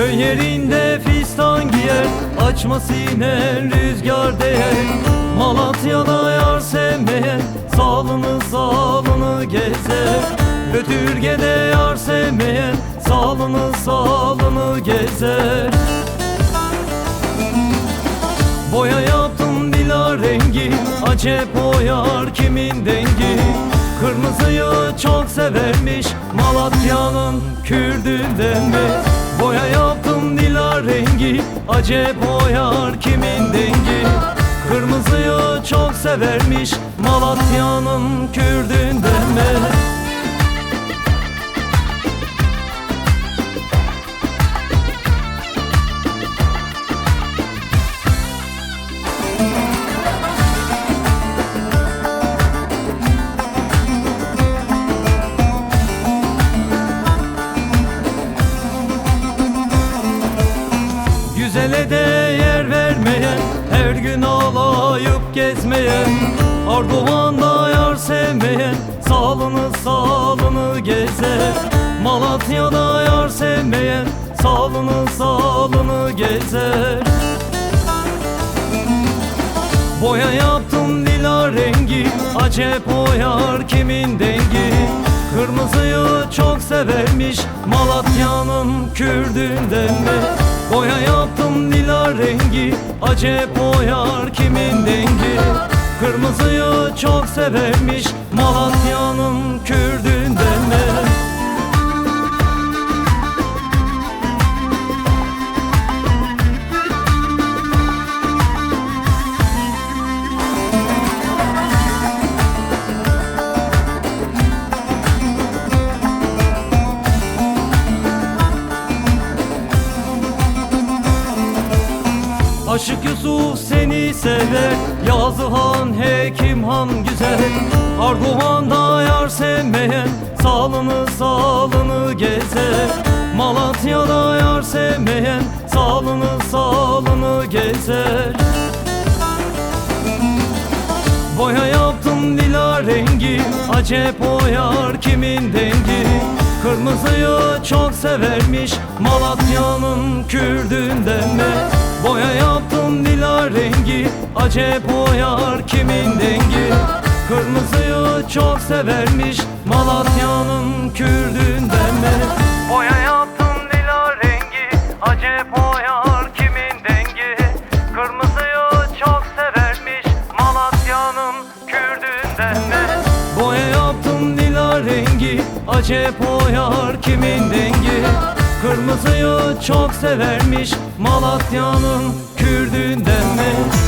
Köy yerinde fistan giyer, açması iner rüzgar değer. Malatya'da yar sevmeyen salını gezer. Götürge'de yar sevmeyen salını gezer. Boya yaptım dila rengi, acep o yar kimin dengi? Kırmızıyı çok severmiş, Malatya'nın Kürdünden mi? Boya yaptım dila rengi, acep o yar kimin dengi? Kırmızıyı çok severmiş, Malatya'nın Kürdünden mi? Güzele de yer vermeyen, her gün ağlayıp gezmeyen, Ardoğan'da yar sevmeyen salını gezer. Malatya'da yar sevmeyen salını gezer. Boya yaptım dila rengi, acep o yar kimin dengi? Kırmızıyı çok severmiş, Malatya'nın Kürdünden mi? Boya yaptım dila rengi, acep o yar kimin dengi? Kırmızıyı çok severmiş, Malatya'nın Kürdünden mi? Aşık Yusuf seni sever, Yazıhan Hekim Han güzel. Ardoğan'da yar sevmeyen salını gezer. Malatya'da yar sevmeyen salını gezer. Boya yaptım dila rengi, acep o yar kimin dengi? Kırmızıyı çok severmiş, Malatya'nın Kürdünden mi? Boya yaptım dila rengi, acep o yar kimin dengi? Kırmızıyı çok severmiş, Malatya'nın Kürdünden mi? Boya yaptım dila rengi, acep o yar kimin dengi? Kırmızıyı çok severmiş, Malatya'nın Kürdünden mi? Boya yaptım dila rengi, acep o yar kimin dengi? Kırmızıyı çok severmiş, Malatya'nın Kürdünden mi?